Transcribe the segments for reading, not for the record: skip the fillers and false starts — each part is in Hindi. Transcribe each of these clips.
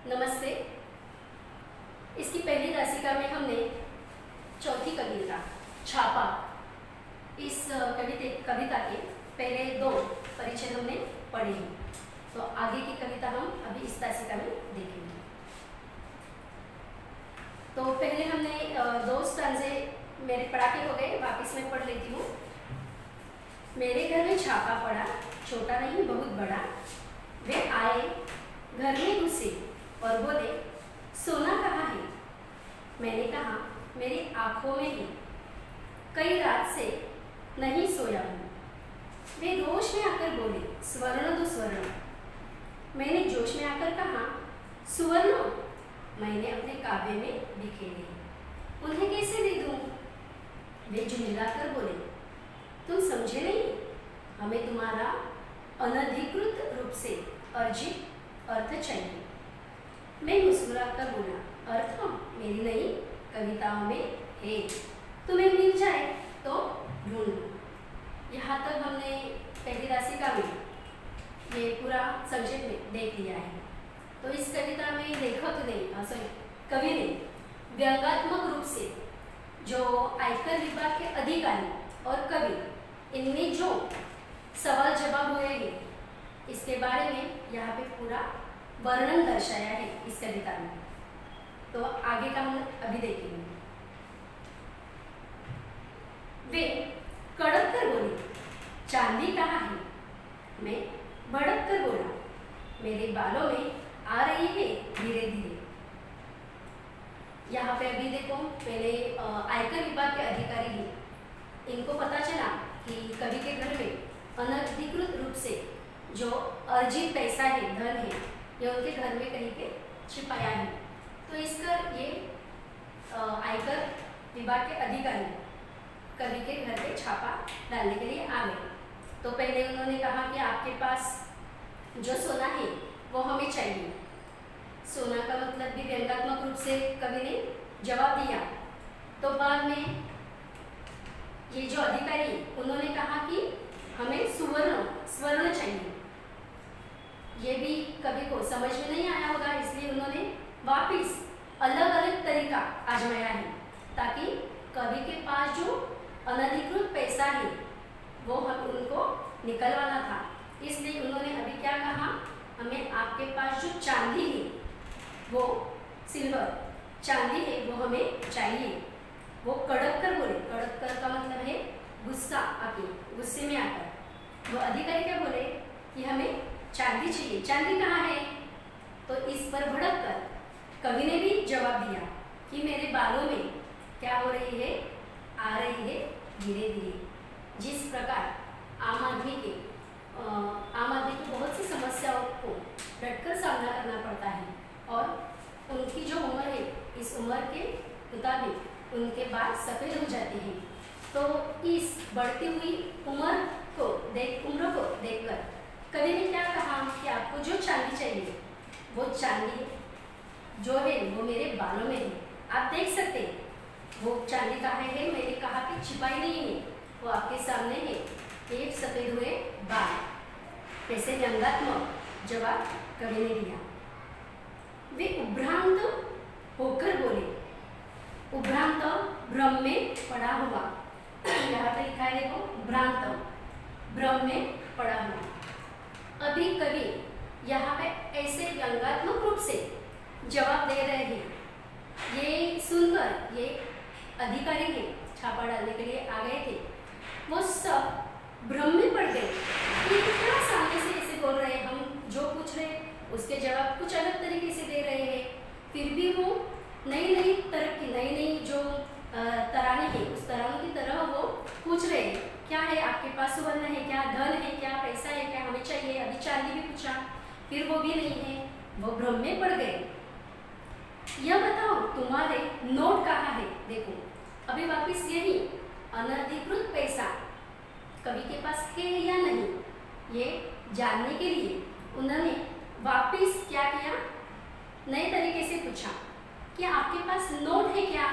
नमस्ते। इसकी पहली दासिका में हमने चौथी कविता छापा इस कविता के पहले दो परिचय हमने पढ़े हैं। तो आगे की कविता हम अभी इस दासिका में देखेंगे। तो पहले हमने दो स्टांजे मेरे पढ़ा के हो गए, वापस मैं पढ़ लेती हूँ। मेरे घर में छापा पड़ा, छोटा नहीं बहुत बड़ा। वे आए, घर में घुसे और बोले, सोना कहाँ है? मैंने कहा, मेरी आंखों में है, कई रात से नहीं सोया हूँ। वे जोश में आकर बोले, स्वर्ण दो स्वर्ण। मैंने जोश में आकर कहा, सुवर्ण? मैंने अपने काव्य में बिखेरे, उन्हें कैसे दे दूँ? वे झुंझलाकर बोले, तुम समझे नहीं, हमें तुम्हारा अनधिकृत रूप से अर्जित अर्थ चाहिए। मैं मुस्कुराकर बोला, अर्थ मेरी नई कविताओं में है, तुम्हें मिल जाए तो ढूंढ लो। यहाँ तक हमने पहली दासिका में ये पूरा सब्जेक्ट में देख लिया है। तो इस कविता में लेखक ने कवि ने व्यंग्यात्मक रूप से जो आयकर विभाग के अधिकारी और कवि इनमें जो सवाल जवाब हुए हैं इसके बारे में यहाँ पे पूरा वर्णन दर्शाया है इस कविता में। तो आगे का हम अभी देखेंगे। वे कड़क कर बोले, चांदी कहाँ है? मैं भड़क कर बोला, मेरे बालों में आ रही है धीरे धीरे। यहाँ पे अभी देखो, पहले आयकर विभाग के अधिकारी हैं, इनको पता चला कि कवि के घर में अनधिकृत रूप से जो अर्जित पैसा है, धन है, ये उनके घर में कहीं पे छिपाया है। तो इसका ये आयकर विभाग के अधिकारी कवि के घर पे छापा डालने के लिए आ गए। तो पहले उन्होंने कहा कि आपके पास जो सोना है वो हमें चाहिए। सोना का मतलब भी व्यंग्यात्मक रूप से कवि ने जवाब दिया। तो बाद में ये जो अधिकारी उन्होंने कहा कि हमें स्वर्ण चाहिए। ये भी कवि को समझ में नहीं आया होगा, इसलिए उन्होंने वापिस अलग अलग तरीका आजमाया है ताकि कवि के पास जो अनधिकृत पैसा है वो हम उनको निकलवाना था। इसलिए उन्होंने अभी क्या कहा, हमें आपके पास जो चांदी है वो सिल्वर चांदी है वो हमें चाहिए। वो कड़क कर बोले, कड़क कर का मतलब है गुस्सा आके, गुस्से में आकर। वो अधिकारी क्या बोले कि हमें चांदी चाहिए, चांदी कहाँ है? तो इस पर भड़क कर कवि ने भी जवाब दिया कि मेरे बालों में क्या हो रही है, आ रही है धीरे धीरे। जिस प्रकार आम आदमी की बहुत सी समस्याओं को डटकर सामना करना पड़ता है और उनकी जो उम्र है, इस उम्र के मुताबिक उनके बाल सफ़ेद हो जाते हैं। तो इस बढ़ती हुई उम्र को देखकर कवि ने क्या कहा कि आपको जो चांदी चाहिए वो चांदी जो है वो मेरे बालों में है। आप देख सकते हैं वो चांदी कहाँ है। मैंने कहा कि छिपाई नहीं है, वो आपके सामने है, एक सफ़ेद हुए बाल। ऐसे व्यंग्यात्मक जवाब कवि ने दिया। वे उभ्रांत होकर बोले, उभ्रांत भ्रम में पड़ा हुआ। यहाँ पे लिखा है देखो, उभ्रांत भ्रम में पड़ा हुआ। अभी कवि यहाँ पे ऐसे व्यंग्यात्मक रूप से जवाब दे रहे हैं। ये सुनकर ये अधिकारी के छापा डालने के लिए आ गए थे, वो सब भ्रम में पड़ गए कि क्या सामने से ऐसे बोल रहे हैं, हम जो पूछ रहे उसके जवाब कुछ अलग तरीके से दे रहे हैं। फिर भी वो नई नई तरह की नई जो तराने हैं उस तरानों की तरह वो पूछ रहे हैं, क्या है आपके पास? सुवर्ण है क्या? धन है क्या? पैसा है क्या? हमें चाहिए। अभी चांदी भी पूछा, फिर वो भी नहीं है। वो भ्रम में पड़ गए। यह बताओ तुम्हारे नोट कहाँ है? देखो अभी वापिस यही अनधिकृत पैसा कवि के पास है या नहीं, ये जानने के लिए उन्होंने वापिस क्या किया, नए तरीके से पूछा कि आपके पास नोट है क्या?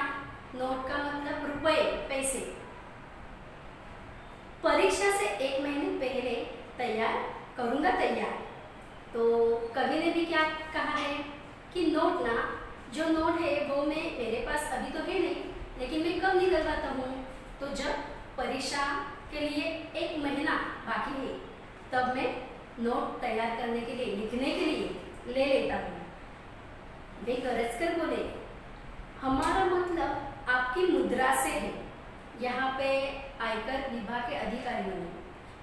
नोट का मतलब रुपए, पैसे। परीक्षा से 1 महीने पहले तैयार करूँगा तैयार। तो कवि ने भी क्या कहा है कि नोट ना, जो नोट है वो मेरे पास अभी तो है नहीं, लेकिन मैं कब निकलवाता हूँ, तो जब परीक्षा के लिए 1 महीना बाकी है तब मैं नोट तैयार करने के लिए, लिखने के लिए ले लेता हूँ। वे गरज कर बोले, हमारा मतलब आपकी मुद्रा से है। यहाँ पे आयकर विभाग के अधिकारियों ने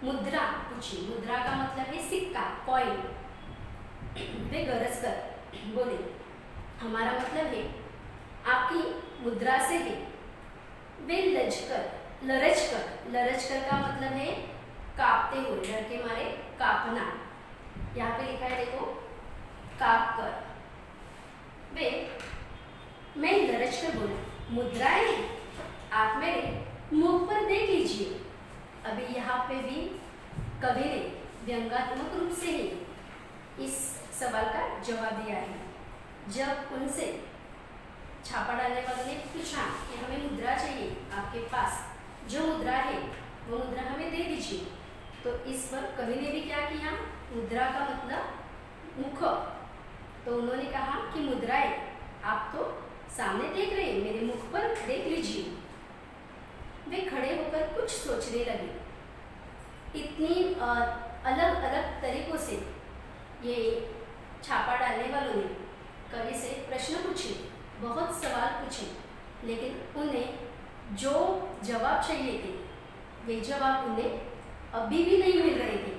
मुद्रा पूछी। मुद्रा का मतलब है सिक्का, कॉइन। वे गरज कर बोले, हमारा मतलब है आपकी मुद्रा से है। वे लरज कर का मतलब है कांपते हुए, डर के मारे कांपना। यहाँ पे लिखा है देखो, कांप कर। वे मैं लरज कर बोला, मुद्राएं आप मेरे मुख पर देख लीजिए। अभी यहाँ पे भी कवि ने व्यंग्यात्मक रूप से ही इस सवाल का जवाब दिया है। जब उनसे छापा डालने वालों ने पूछा कि हमें मुद्रा चाहिए, आपके पास जो मुद्रा है वो मुद्रा हमें दे दीजिए, तो इस पर कवि ने भी क्या किया, मुद्रा का मतलब मुख। तो उन्होंने कहा कि मुद्राएं आप तो सामने देख रहे हैं, मेरे मुख पर देख लीजिए। वे खड़े होकर कुछ सोचने लगे। इतनी अलग अलग तरीकों से ये छापा डालने वालों ने कवि से प्रश्न पूछे, बहुत सवाल पूछे, लेकिन उन्हें जो जवाब चाहिए थे वे जवाब उन्हें अभी भी नहीं मिल रहे थे।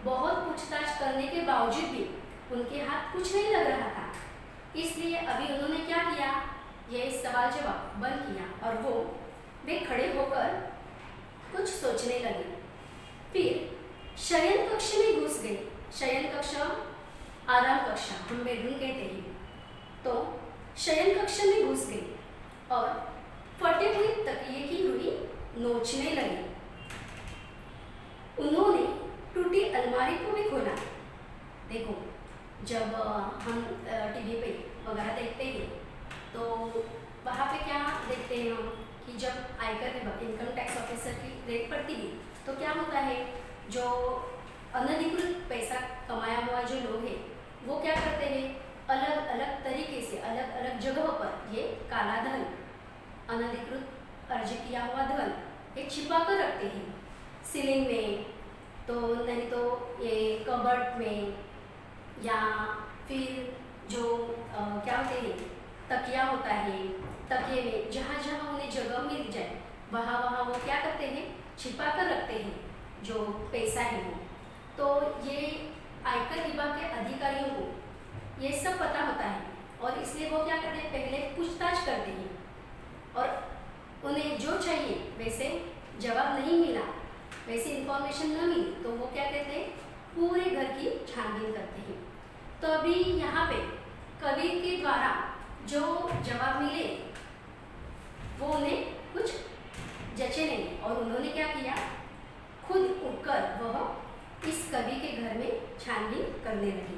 बहुत पूछताछ करने के बावजूद भी उनके हाथ कुछ नहीं लग रहा था। इसलिए अभी उन्होंने क्या किया, ये सवाल जवाब बंद किया और वे खड़े होकर कुछ सोचने लगे। फिर शयन कक्ष में घुस गए। शयन कक्ष आराम कक्षा, हम बेडरूम कहते हैं। तो शयन कक्ष में घुस गए और फटे हुए तकिए की रुई नोचने लगे। उन्होंने टूटी अलमारी को भी खोला। देखो, जब हम टीवी पे वगैरह देखते हैं तो वहाँ पे क्या देखते हैं हम कि जब आयकर विभाग, इनकम टैक्स ऑफिसर की रेड पड़ती है तो क्या होता है, जो अनधिकृत पैसा कमाया हुआ जो लोग हैं वो क्या करते हैं, अलग अलग तरीके से अलग अलग जगहों पर ये काला धन, अनधिकृत अर्जित किया हुआ धन ये छिपा कर रखते हैं। सीलिंग में तो नहीं तो ये कबर्ड में, या फिर जो क्या होते हैं तकिया होता है, तकिए में जहाँ जहाँ उन्हें जगह मिल जाए वहाँ वहाँ वो क्या करते हैं, छिपा कर रखते हैं जो पैसा है वो। तो ये आयकर विभाग के अधिकारियों को ये सब पता होता है और इसलिए वो क्या करते हैं, पहले पूछताछ करते हैं और उन्हें जो चाहिए वैसे जवाब नहीं मिला, वैसी इंफॉर्मेशन न मिली तो वो क्या कहते हैं, पूरे घर की छानबीन करते हैं। तो अभी यहाँ पे कवि के द्वारा जो जवाब मिले वो उन्हें कुछ जचे नहीं और उन्होंने क्या किया, खुद उठकर वह इस कवि के घर में छानबीन करने लगी।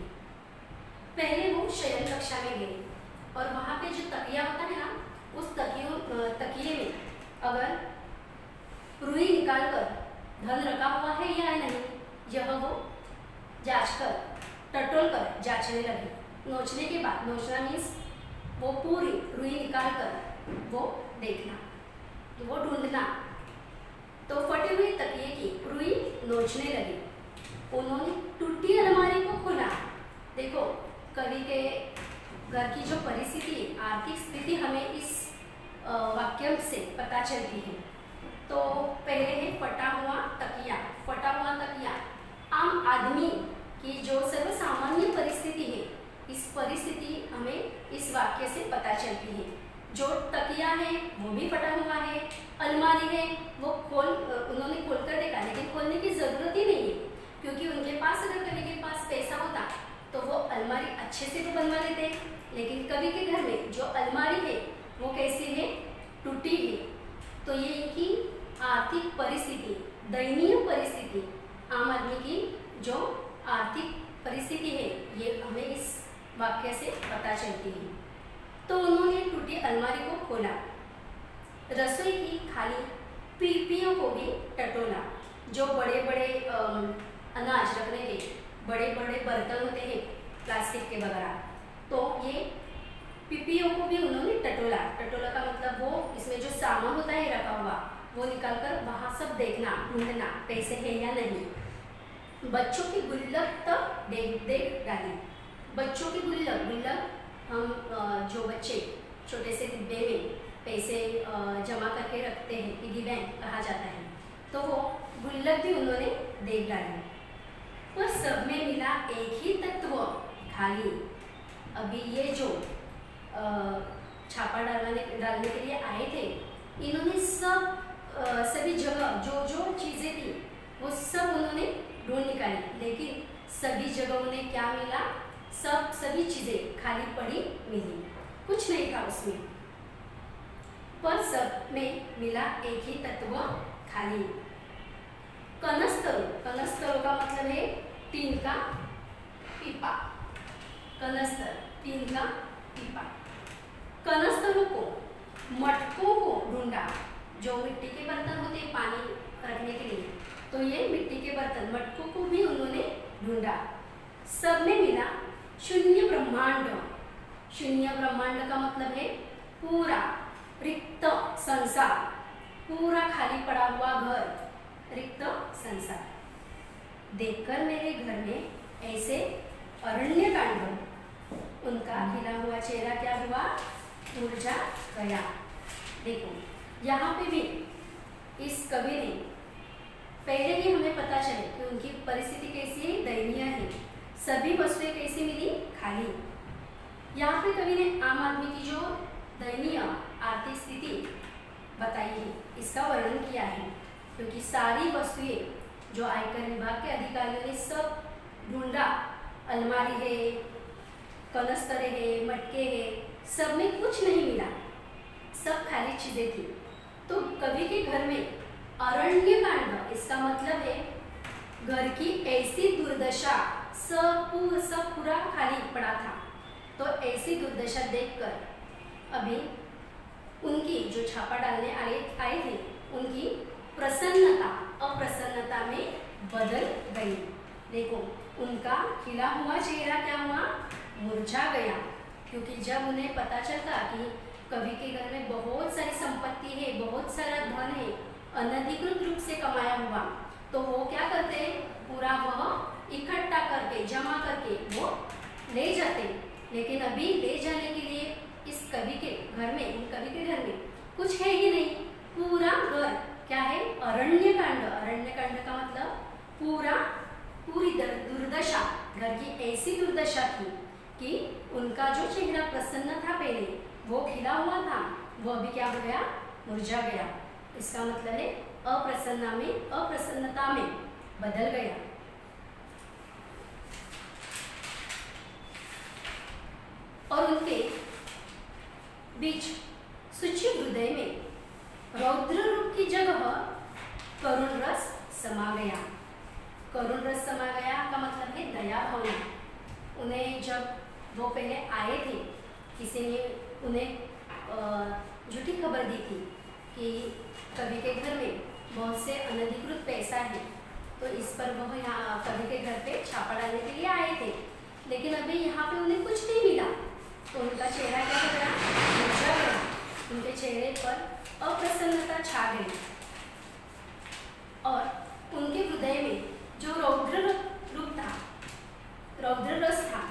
पहले वो शयन कक्षा में गए और वहाँ पे जो तकिया होता है ना, उस तकिए में अगर रुई निकाल कर धन रखा हुआ है या नहीं, यह वो जांच कर टटोल कर जांचने लगे। नोचने के बाद, नोचना मीन्स वो पूरी रुई निकाल कर वो देखना, तो वो ढूंढना। तो फटे हुए तकिए की रुई नोचने लगे। उन्होंने टूटी अलमारी को खोला। देखो, कवि के घर की जो परिस्थिति, आर्थिक स्थिति हमें इस वाक्य से पता चलती है। तो पहले है फटा हुआ तकिया। फटा हुआ तकिया आम आदमी की जो सर्वसामान्य परिस्थिति है, इस परिस्थिति हमें इस वाक्य से पता चलती है। जो तकिया है वो भी फटा हुआ है, अलमारी है वो उन्होंने खोल कर देखा, लेकिन खोलने की ज़रूरत ही नहीं है क्योंकि उनके पास, अगर कवि के पास पैसा होता तो वो अलमारी अच्छे से तो बनवा लेते, लेकिन कवि के घर में जो अलमारी है वो कैसी है, टूटी है। तो ये इनकी आर्थिक परिस्थिति, दयनीय परिस्थिति, आम आदमी की जो आर्थिक परिस्थिति है ये हमें इस वाक्य से पता चलती है। तो उन्होंने टूटी अलमारी को खोला, रसोई की खाली पीपियों को भी टटोला। जो बड़े बड़े अनाज रखने के बड़े बड़े बर्तन होते हैं प्लास्टिक के वगैरह, तो ये पीपीओ को भी उन्होंने टटोला। टटोला का मतलब वो इसमें जो सामान होता है रखा हुआ वो निकालकर वहाँ सब देखना, ढूंढना पैसे है या नहीं। बच्चों की गुल्लक तक देख डाली। बच्चों की गुल्लक, गुल्लक हम जो बच्चे छोटे से डिब्बे में पैसे जमा करके रखते हैं, पिगी बैंक कहा जाता है, तो वो गुल्लक भी उन्होंने देख डाली। पर सब में मिला एक ही तत्व, खाली। अभी ये जो छापा डालने के लिए आए थे, इन्होंने सभी जगह जो जो चीज़ें थी वो सब उन्होंने ढूंढ निकाली, लेकिन सभी जगह उन्हें क्या मिला? सभी चीज़ें खाली पड़ी मिली, कुछ नहीं था उसमें। पर सब में मिला एक ही तत्व, खाली। कनस्तरु, कनस्तरु का मतलब है टीन का पीपा। कनस्तर, टीन का पीपा। कनस्तरों को, मटकों को ढूंढा। जो मिट्टी के बर्तन होते हैं पानी रखने के लिए, तो ये मिट्टी के बर्तन, मटकों को भी उन्होंने ढूंढा। सब में मिला शून्य ब्रह्मांड। शून्य ब्रह्मांड का मतलब है पूरा रिक्त संसार, पूरा खाली पड़ा हुआ घर, रिक्त संसार। देखकर मेरे घर में ऐसे अरण्य कांड, उनका खिला हुआ चेहरा क्या हुआ? मुरझा गया। देखो यहाँ पे भी इस कवि ने पहले ही हमें पता चले कि उनकी परिस्थिति कैसी है, दयनीय है। सभी वस्तुएं कैसी मिली? खाली। यहाँ पे कवि ने आम आदमी की जो दयनीय आर्थिक स्थिति बताई है, इसका वर्णन किया है, क्योंकि सारी वस्तुएं जो आयकर विभाग के अधिकारियों ने सब ढूंढा, अलमारी है, कनस्तरे है, मटके है, सब में कुछ नहीं मिला, सब खाली चीजें थी। तो कवि के घर में अरण्य कांड, इसका मतलब है घर की ऐसी दुर्दशा, सब पूरा खाली पड़ा था। तो ऐसी दुर्दशा देखकर अभी उनकी जो छापा डालने आए थे, उनकी प्रसन्नता अप्रसन्नता में बदल गई। देखो उनका खिला हुआ चेहरा क्या हुआ? मुरझा गया। क्योंकि जब उन्हें पता चलता कि कवि के घर में बहुत सारी संपत्ति है, बहुत सारा धन है, अनधिकृत रूप से कमाया हुआ, तो वो क्या करते? पूरा वह इकट्ठा करके, जमा करके वो ले जाते। लेकिन अभी ले जाने के लिए इस कवि के घर में, इन कवि के घर में कुछ है ही नहीं। पूरा घर क्या है? अरण्य कांड। अरण्य कांड का मतलब पूरी दुर्दशा, घर की ऐसी दुर्दशा थी कि उनका जो चेहरा प्रसन्न था पहले, वो खिला हुआ था, वो अभी क्या हो गया? मुरझा गया। इसका मतलब है अप्रसन्नता में बदल गया। और उनके बीच सूक्ष्म हृदय में रौद्र रूप की जगह करुण रस समा गया। करुण रस समा गया का मतलब है दया भावना। उन्हें जब वो पहले आए थे, किसी ने उन्हें झूठी खबर दी थी कि कवि के घर में बहुत से अनधिकृत पैसा है, तो इस पर वह यहाँ कवि के घर पे छापा डालने के लिए आए थे। लेकिन अभी यहाँ पे उन्हें कुछ नहीं मिला, तो उनका चेहरा क्या हो गया? मुरझा गया। उनके चेहरे पर अप्रसन्नता छा गई और उनके हृदय में जो रौद्र रूप था, रौद्र रस था,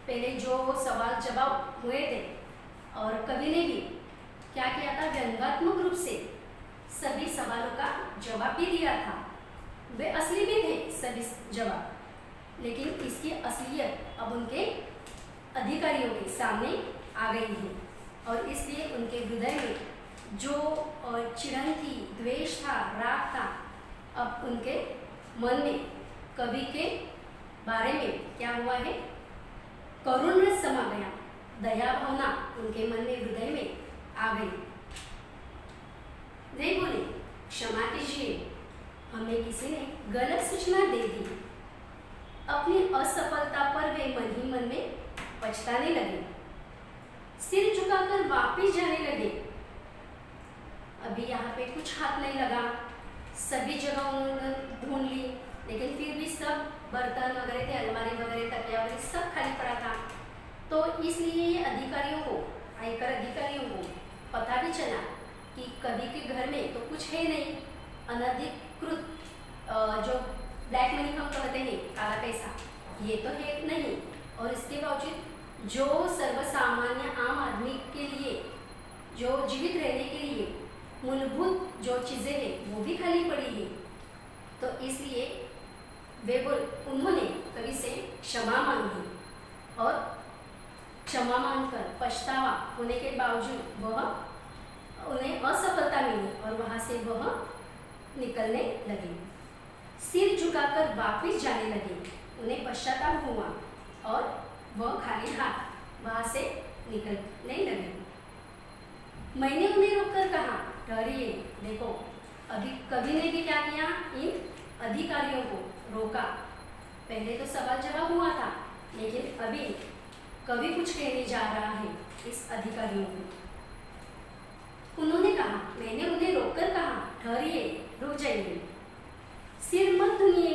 पहले जो सवाल जवाब हुए थे, और कवि ने भी क्या किया था? व्यंग्यात्मक रूप से सभी सवालों का जवाब भी दिया था। वे असली भी थे सभी जवाब, लेकिन इसकी असलियत अब उनके अधिकारियों के सामने आ गई है, और इसलिए उनके हृदय में जो चिढ़न थी, द्वेष था, राग था, अब उनके मन में कवि के बारे में क्या हुआ है? करुण रस समा गया। दया भावना उनके मन में, हृदय में आ गई। वे बोले, क्षमा कीजिए, हमें किसी ने गलत सूचना दे दी। अपनी असफलता पर वे मन ही मन में पछताने लगे, सिर झुकाकर वापिस जाने लगे। अभी यहाँ पे कुछ हाथ नहीं लगा, सभी जगह उन्होंने ढूंढ ली, लेकिन फिर भी सब बर्तन वगैरह थे, अलमारी वगैरह, तकिया वगैरह सब खाली पड़ा था। तो इसलिए ये अधिकारियों को आयकर अधिकारियों को पता भी चला कि कभी के घर में तो कुछ है नहीं, अनधिकृत जो ब्लैक मनी हम कहते हैं, काला पैसा, ये तो है नहीं, और इसके बावजूद जो सर्वसामान्य आम आदमी के लिए, जो जीवित रहने के लिए मूलभूत जो चीज़ें हैं वो भी खाली पड़ी है। तो इसलिए उन्होंने कवि से क्षमा मांगी, और क्षमा मांगकर पछतावा होने के बावजूद उन्हें असफलता मिली और वहाँ से वह निकलने लगे, सिर झुकाकर वापस जाने लगे। उन्हें पश्चाताप हुआ और वह खाली हाथ वहाँ से निकलने लगे। मैंने उन्हें रोककर कहा, ठहरिए, देखो, अभी कवि ने भी क्या किया, इन अधिकारियों को रोका। पहले तो सवाल जवाब हुआ था, लेकिन अभी कवि कुछ कहने जा रहा है इस अधिकारियों को। उन्होंने कहा, मैंने उन्हें रोककर कहा, ठहरिए, रुक जाइए, सिर मत धुनिए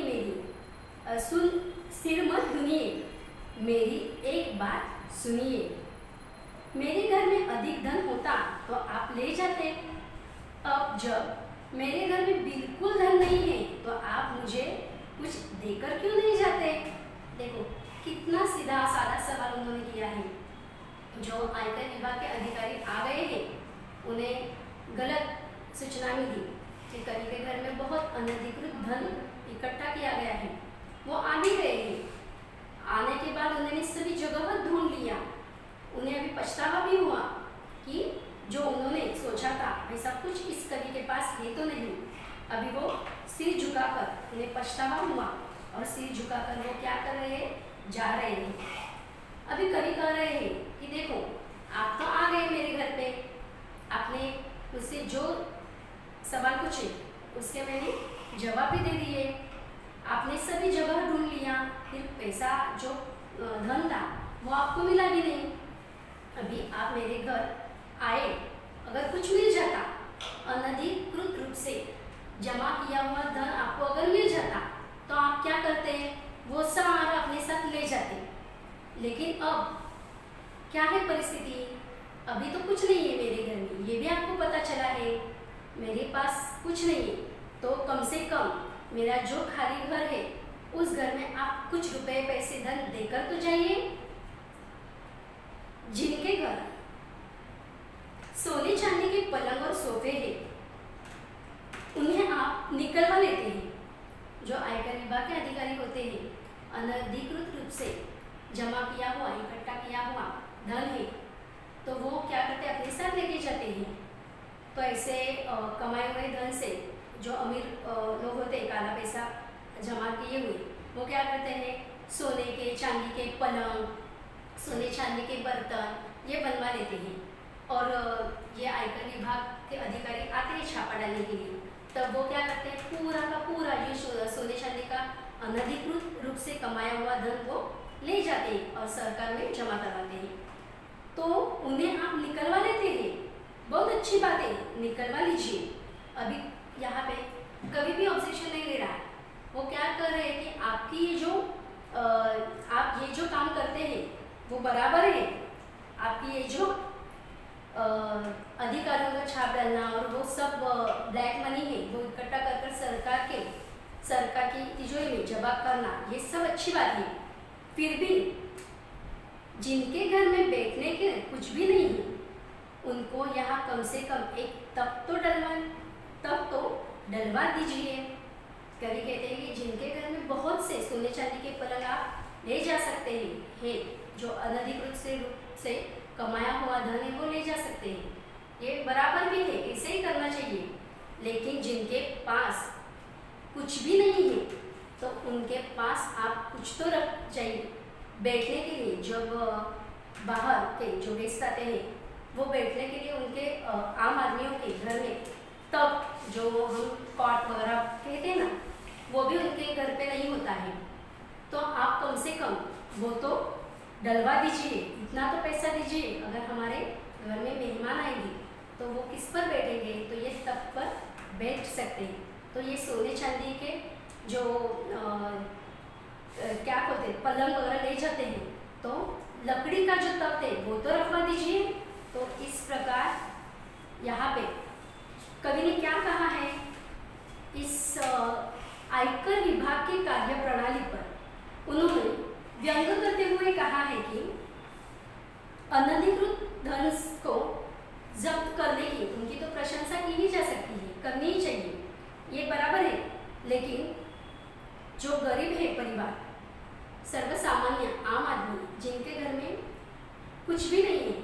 सिर मत धुनिए, मेरी एक बात सुनिए। मेरे घर में अधिक धन होता तो आप ले जाते। अब जब मेरे घर में बिल्कुल धन नहीं है तो आप मुझे कुछ देकर क्यों नहीं जाते? देखो कितना सीधा साधा सवाल उन्होंने किया है। जो आयकर विभाग के अधिकारी आ गए हैं, उन्हें गलत सूचना मिली कि कवि के घर में बहुत अनधिकृत धन इकट्ठा किया गया है। वो आ भी गए हैं। आने के बाद उन्होंने सभी जगह ढूंढ लिया। उन्हें अभी पछतावा भी हुआ कि जो उन्होंने सोचा था ऐसा कुछ इस कवि के पास है तो नहीं। अभी वो सिर झुकाकर, उन्हें पछतावा हुआ और सिर झुकाकर वो क्या कर रहे हैं, जा रहे हैं। अभी कवि कह रहे हैं कि देखो, आप तो आ गए मेरे घर पे, आपने मुझसे जो सवाल पूछे उसके मैंने जवाब भी दे दिए। आपने सभी जगह ढूंढ लिया, फिर पैसा जो धन था वो आपको मिला भी नहीं। अभी आप मेरे घर आए, अगर कुछ मिल जाता, अनधिकृत रूप से जमा किया हुआ धन आपको अगर मिल जाता तो आप क्या करते? वो सारा अपने साथ ले जाते। लेकिन अब क्या है परिस्थिति? अभी तो कुछ नहीं है मेरे घर में, ये भी आपको पता चला है। मेरे पास कुछ नहीं है, तो कम से कम मेरा जो खाली घर है उस घर में आप कुछ रुपए पैसे धन देकर तो जाइए। जिनके घर सोने चांदी के पलंग और सोफे हैं, उन्हें आप निकलवा लेते हैं। जो आयकर विभाग के अधिकारी होते हैं, अनधिकृत रूप से जमा किया हुआ, इकट्ठा किया हुआ धन है, तो वो क्या करते हैं, अपने साथ लेके जाते हैं। तो ऐसे कमाए हुए धन से जो अमीर लोग होते हैं, काला पैसा जमा किए हुए, वो क्या करते हैं, सोने के चांदी के पलंग, सोने चांदी के बर्तन ये बनवा लेते हैं। और ये आयकर विभाग के अधिकारी आते हैं छापा डालने के लिए, तब वो क्या करते हैं, पूरा का पूरा ये सोने चांदी का अनधिकृत रूप से कमाया हुआ धन को ले जाते हैं और सरकार में जमा करवाते हैं। तो उन्हें आप निकलवा लेते हैं, बहुत अच्छी बात है, निकलवा लीजिए। अभी यहाँ पे कभी भी ऑब्जेक्शन नहीं ले रहा है। वो क्या कर रहे हैं कि आपकी ये जो आप ये जो काम करते हैं वो बराबर है। आपकी ये जो अधिकारियों का छाप डालना और वो सब ब्लैक मनी है वो इकट्ठा कर सरकार की तिजोरी में जमा करना, ये सब अच्छी बात है। फिर भी जिनके घर में बैठने के कुछ भी नहीं है, उनको यहाँ कम से कम एक तब तो डलवा दीजिए। कवि कहते हैं कि जिनके घर में बहुत से सोने चांदी के पलंग आप ले जा सकते हैं, जो अनधिकृत रूप से कमाया हुआ धन है वो ले जा सकते हैं, ये बराबर भी है, इसे ही करना चाहिए। लेकिन जिनके पास कुछ भी नहीं है तो उनके पास आप कुछ तो रख जाइए बैठने के लिए। जब बाहर के जो गेस्ट आते हैं वो बैठने के लिए उनके आम आदमियों के घर में, तब जो हम कॉट वगैरह कहते हैं ना, वो भी उनके घर पे नहीं होता है। तो आप कम से कम वो तो डलवा दीजिए, इतना तो पैसा दीजिए। अगर हमारे घर में मेहमान आएंगे तो वो किस पर बैठेंगे, तो ये तब पर बैठ सकते हैं। तो ये सोने चांदी के जो क्या कहते हैं पलंग वगैरह ले जाते हैं, तो लकड़ी का जो तख्त है वो तो रखवा दीजिए। तो प्रकार यहाँ पे कवि ने क्या कहा है, इस आयकर विभाग की कार्य प्रणाली पर उन्होंने व्यंग करते हुए कहा है कि अनधिकृत धन को जब्त करने की उनकी तो प्रशंसा की ही जा सकती है, करनी ही चाहिए, ये बराबर है। लेकिन जो गरीब है परिवार, सर्वसामान्य आम आदमी जिनके घर में कुछ भी नहीं है,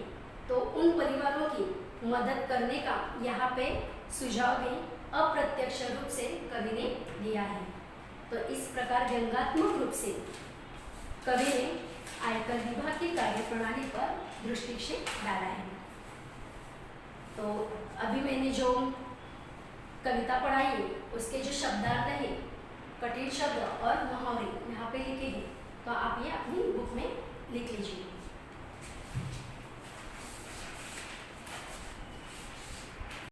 तो उन परिवारों की मदद करने का यहाँ पे सुझाव भी अप्रत्यक्ष रूप से कवि ने दिया है। तो इस प्रकार व्यंग्यात्मक रूप से कवि ने आयकर विभाग की कार्यप्रणाली पर दृष्टिक्षेप डाला है। तो अभी मैंने जो कविता पढ़ाई है उसके जो शब्दार्थ है, कठिन शब्द और मुहावरे यहाँ पे लिखे हैं, तो आप ये अपनी बुक में लिख लीजिए।